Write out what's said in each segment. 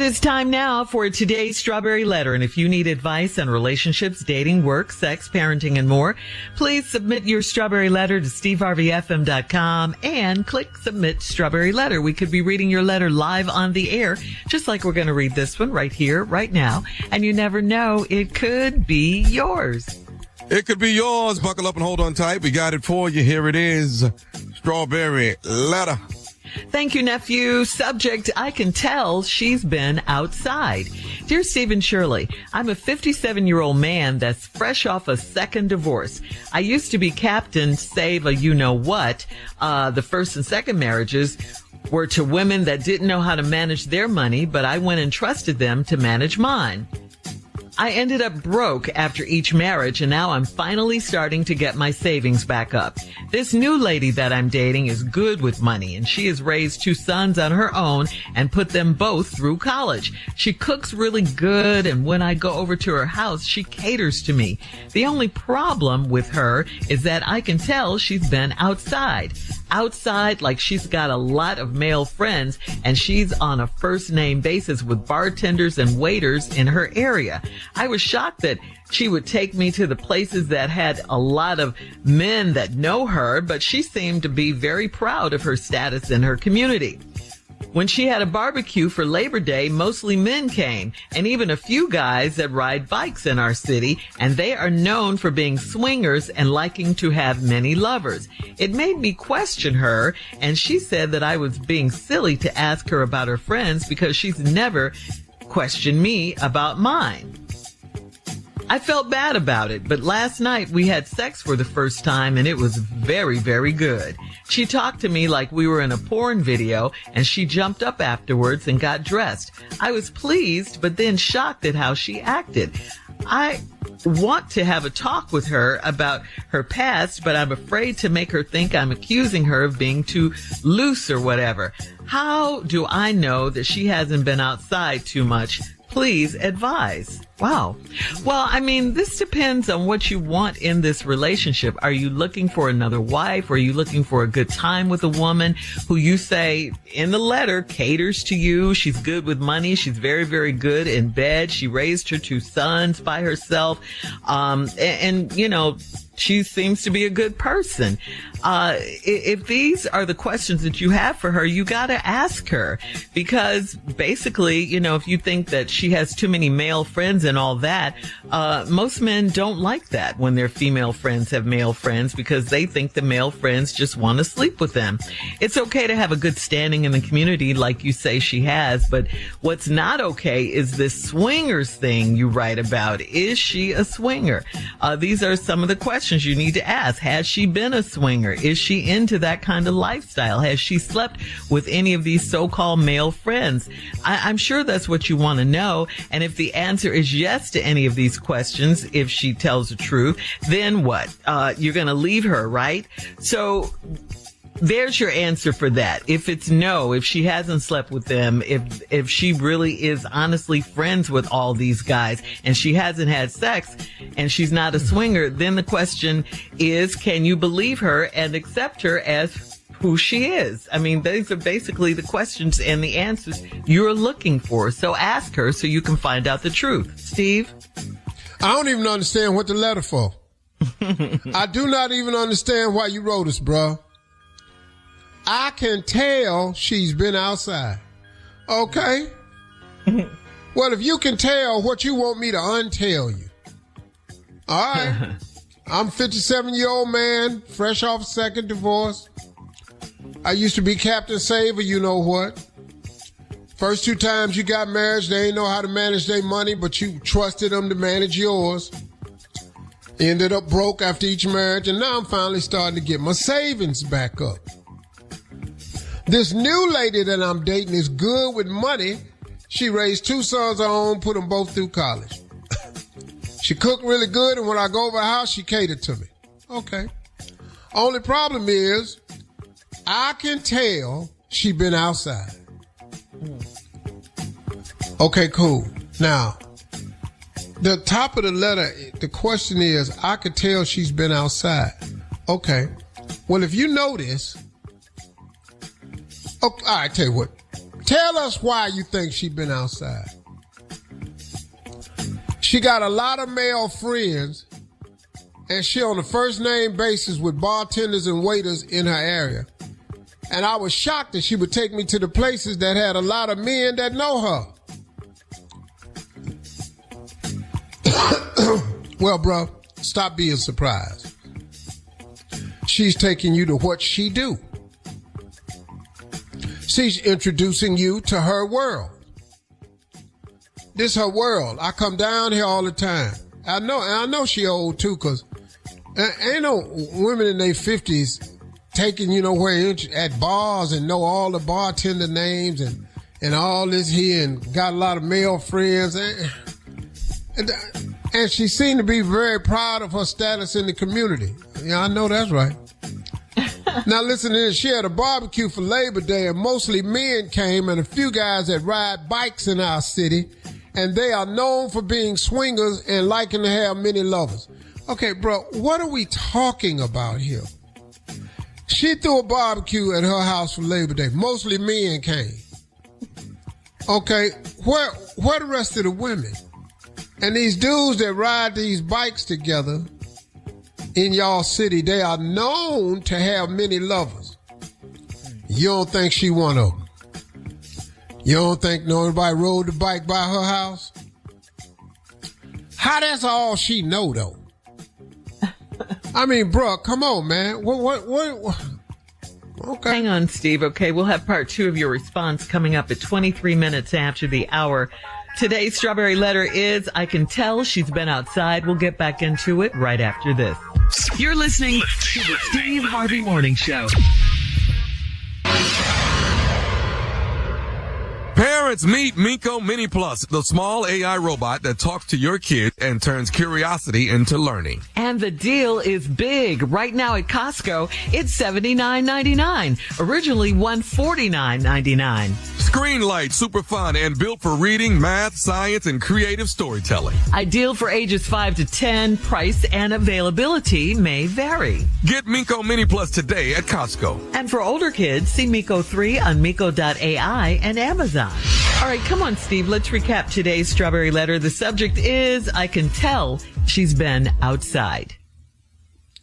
It is time now for today's Strawberry Letter. And if you need advice on relationships, dating, work, sex, parenting, and more, please submit your Strawberry Letter to steveharveyfm.com and click Submit Strawberry Letter. We could be reading your letter live on the air, just like we're going to read this one right here, right now. And you never know, it could be yours. It could be yours. Buckle up and hold on tight. We got it for you. Here it is. Strawberry Letter. Thank you, nephew. Subject, I can tell she's been outside. Dear Steve and Shirley, I'm a 57-year-old man that's fresh off a second divorce. I used to be captain, save a you-know-what. The first and second marriages were to women that didn't know how to manage their money, but I went and trusted them to manage mine. I ended up broke after each marriage, and now I'm finally starting to get my savings back up. This new lady that I'm dating is good with money, and she has raised 2 sons on her own and put them both through college. She cooks really good, and when I go over to her house, she caters to me. The only problem with her is that I can tell she's been outside. Outside, like she's got a lot of male friends, and she's on a first-name basis with bartenders and waiters in her area. I was shocked that she would take me to the places that had a lot of men that know her, but she seemed to be very proud of her status in her community. When she had a barbecue for Labor Day, mostly men came, and even a few guys that ride bikes in our city, and they are known for being swingers and liking to have many lovers. It made me question her, and she said that I was being silly to ask her about her friends because she's never questioned me about mine. I felt bad about it, but last night we had sex for the first time and it was very, very good. She talked to me like we were in a porn video, and she jumped up afterwards and got dressed. I was pleased, but then shocked at how she acted. I want to have a talk with her about her past, but I'm afraid to make her think I'm accusing her of being too loose or whatever. How do I know that she hasn't been outside too much? Please advise. Wow. Well, I mean, this depends on what you want in this relationship. Are you looking for another wife? Are you looking for a good time with a woman who you say in the letter caters to you? She's good with money. She's very, very good in bed. She raised her 2 sons by herself. And you know, she seems to be a good person. If these are the questions that you have for her, you got to ask her, because basically, you know, if you think that she has too many male friends and all that, most men don't like that when their female friends have male friends, because they think the male friends just want to sleep with them. It's okay to have a good standing in the community like you say she has, but what's not okay is this swingers thing you write about. Is she a swinger? These are some of the questions you need to ask. Has she been a swinger? Is she into that kind of lifestyle? Has she slept with any of these so-called male friends? I'm sure that's what you want to know. And if the answer is yes to any of these questions, if she tells the truth, then what? You're going to leave her, right? So there's your answer for that. If it's no, if she hasn't slept with them, if she really is honestly friends with all these guys and she hasn't had sex and she's not a swinger, then the question is, can you believe her and accept her as who she is? I mean, these are basically the questions and the answers you're looking for. So ask her so you can find out the truth. Steve? I don't even understand what the letter for. I do not even understand why you wrote us, bro. I can tell she's been outside. Okay. Well, if you can tell, what you want me to untell you? All right. I'm a 57-year-old man, fresh off a second divorce. I used to be Captain Saver, you know what. First 2 times you got married, they ain't know how to manage their money, but you trusted them to manage yours. Ended up broke after each marriage, and now I'm finally starting to get my savings back up. This new lady that I'm dating is good with money. She raised 2 sons of her own, put them both through college. She cooked really good, and when I go over her house, she catered to me. Okay. Only problem is, I can tell she been outside. Okay, cool. Now, the top of the letter, the question is, I could tell she's been outside. Okay. Well, if you know this, okay, all right, tell Tell us why you think she been outside. She got a lot of male friends, and she on a first name basis with bartenders and waiters in her area. And I was shocked that she would take me to the places that had a lot of men that know her. Well, bro, stop being surprised. She's taking you to what she do. She's introducing you to her world. This her world. I come down here all the time. I know she old too, cause ain't no women in their 50s taking, where at bars and know all the bartender names and all this here and got a lot of male friends. And she seemed to be very proud of her status in the community. Yeah, I know that's right. Now listen to this. She had a barbecue for Labor Day and mostly men came and a few guys that ride bikes in our city. And they are known for being swingers and liking to have many lovers. Okay, bro, what are we talking about here? She threw a barbecue at her house for Labor Day. Mostly men came. Okay, where the rest of the women? And these dudes that ride these bikes together in y'all city, they are known to have many lovers. You don't think she one of them? You don't think nobody rode the bike by her house? How that's all she know, though? I mean, bro, come on, man. What? Okay. Hang on, Steve. Okay, we'll have part 2 of your response coming up at 23 minutes after the hour. Today's Strawberry Letter is, I can tell she's been outside. We'll get back into it right after this. You're listening to the Steve Harvey Morning Show. Parents, meet Miko Mini Plus, the small AI robot that talks to your kid and turns curiosity into learning. And the deal is big. Right now at Costco, it's $79.99. Originally $149.99. Screen light, super fun, and built for reading, math, science, and creative storytelling. Ideal for ages 5 to 10. Price and availability may vary. Get Miko Mini Plus today at Costco. And for older kids, see Miko 3 on Miko.ai and Amazon. All right, come on, Steve. Let's recap today's Strawberry Letter. The subject is, I can tell she's been outside.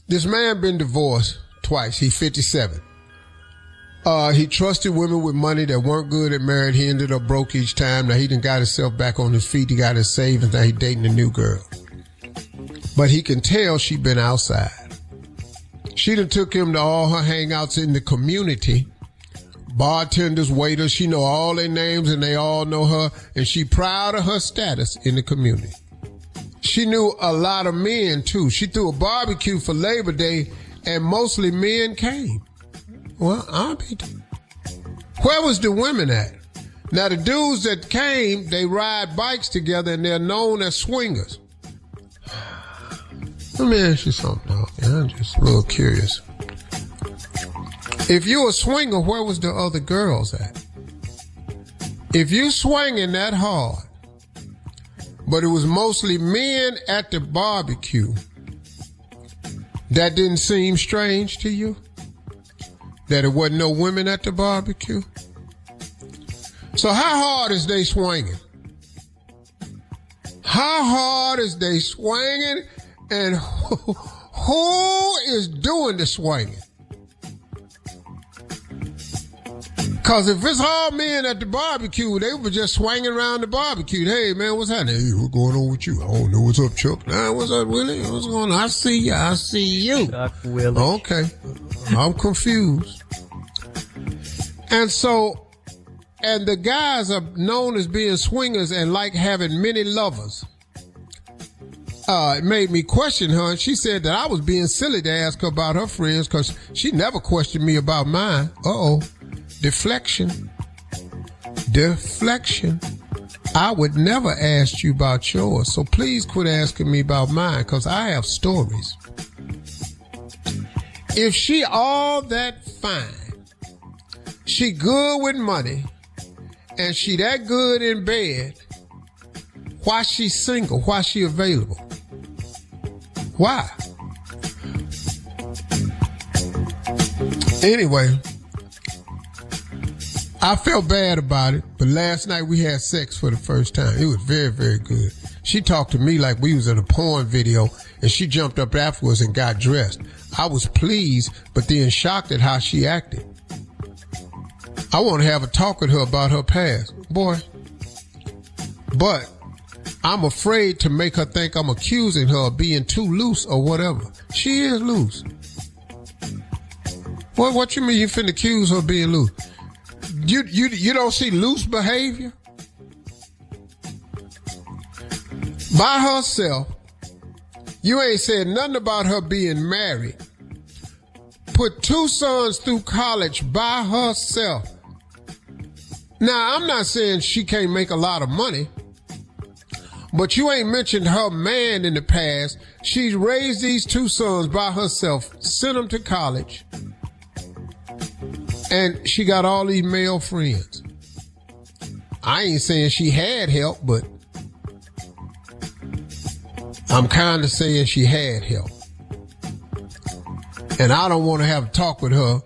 This man been divorced twice. He's 57. He trusted women with money that weren't good at marriage. He ended up broke each time. Now he done got himself back on his feet. He got his savings. Now he dating a new girl. But he can tell she been outside. She done took him to all her hangouts in the community. Bartenders, waiters, she know all their names and they all know her. And she proud of her status in the community. She knew a lot of men too. She threw a barbecue for Labor Day and mostly men came. Well, where was the women at? Now, the dudes that came, they ride bikes together and they're known as swingers. Let me ask you something, dog. I'm just a little curious. If you a swinger, where was the other girls at? If you swinging that hard, but it was mostly men at the barbecue, that didn't seem strange to you? That it wasn't no women at the barbecue? So how hard is they swinging? How hard is they swinging? And who is doing the swinging? Because if it's all men at the barbecue, they were just swinging around the barbecue. Hey, man, what's happening? Hey, what's going on with you? I don't know. What's up, Chuck? Nah, what's up, Willie? What's going on? I see you. I see you. Chuck, Willie. Okay. I'm confused. And so, and the guys are known as being swingers and like having many lovers. It made me question her, and she said that I was being silly to ask her about her friends because she never questioned me about mine. Uh-oh. Deflection. I would never ask you about yours, so please quit asking me about mine because I have stories. If she all that fine, she good with money, and she that good in bed, why she single? Why she available? Why? Anyway, I felt bad about it, but last night we had sex for the first time. It was very, very good. She talked to me like we was in a porn video, and she jumped up afterwards and got dressed. I was pleased, but then shocked at how she acted. I want to have a talk with her about her past. Boy. But I'm afraid to make her think I'm accusing her of being too loose or whatever. She is loose. What you mean you finna accuse her of being loose? You don't see loose behavior? By herself, you ain't said nothing about her being married. Put 2 sons through college by herself. Now, I'm not saying she can't make a lot of money, but you ain't mentioned her man in the past. She's raised these 2 sons by herself, sent them to college, and she got all these male friends. I ain't saying she had help, but I'm kind of saying she had help. And I don't want to have a talk with her,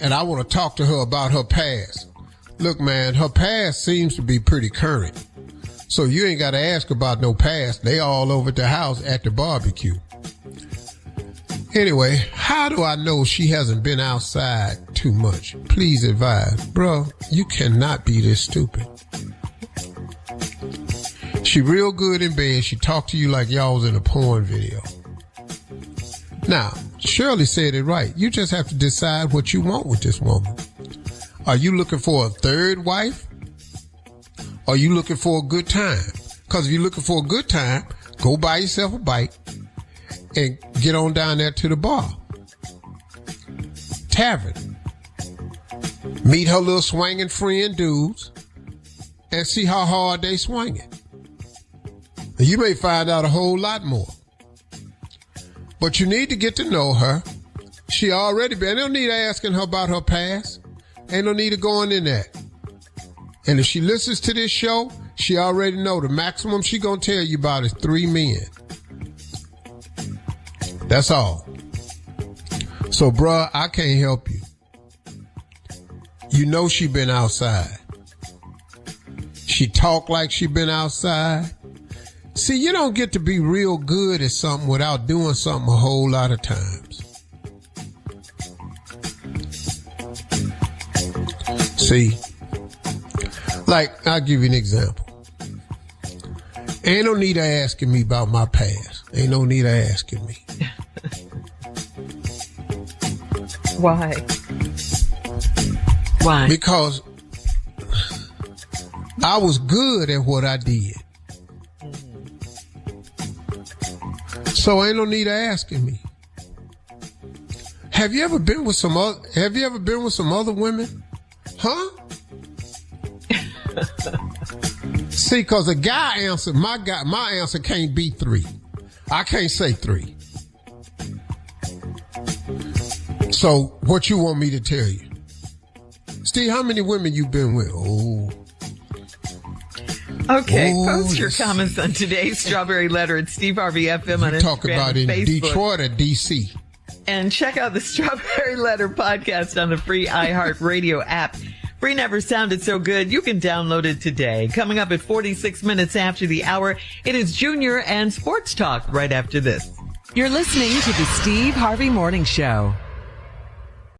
and I want to talk to her about her past. Look, man, her past seems to be pretty current. So you ain't got to ask about no past. They all over at the house at the barbecue. Anyway, how do I know she hasn't been outside too much? Please advise. Bro, you cannot be this stupid. She real good in bed. She talked to you like y'all was in a porn video. Now, Shirley said it right. You just have to decide what you want with this woman. Are you looking for a third wife? Or are you looking for a good time? Because if you're looking for a good time, go buy yourself a bike and get on down there to the bar. Tavern. Meet her little swinging friend dudes and see how hard they swinging. And you may find out a whole lot more. But you need to get to know her. She already been. No need asking her about her past. Ain't no need of going in that. And if she listens to this show, she already know the maximum she gonna tell you about is 3 men. That's all. So, bruh, I can't help you. You know she been outside. She talk like she been outside. See, you don't get to be real good at something without doing something a whole lot of times. See, like, I'll give you an example. Ain't no need of asking me about my past. Ain't no need of asking me. Why? Why? Because I was good at what I did. So ain't no need of asking me. Have you ever been with some other women? Huh? See, cause a guy answered, my answer can't be 3. I can't say 3. So what you want me to tell you? Steve, how many women you been with? Okay, post your comments on today's Strawberry Letter at Steve Harvey FM on Instagram. Talk about in Facebook. Detroit or DC. And check out the Strawberry Letter podcast on the free iHeartRadio app. Free never sounded so good. You can download it today. Coming up at 46 minutes after the hour, it is Junior and Sports Talk right after this. You're listening to the Steve Harvey Morning Show.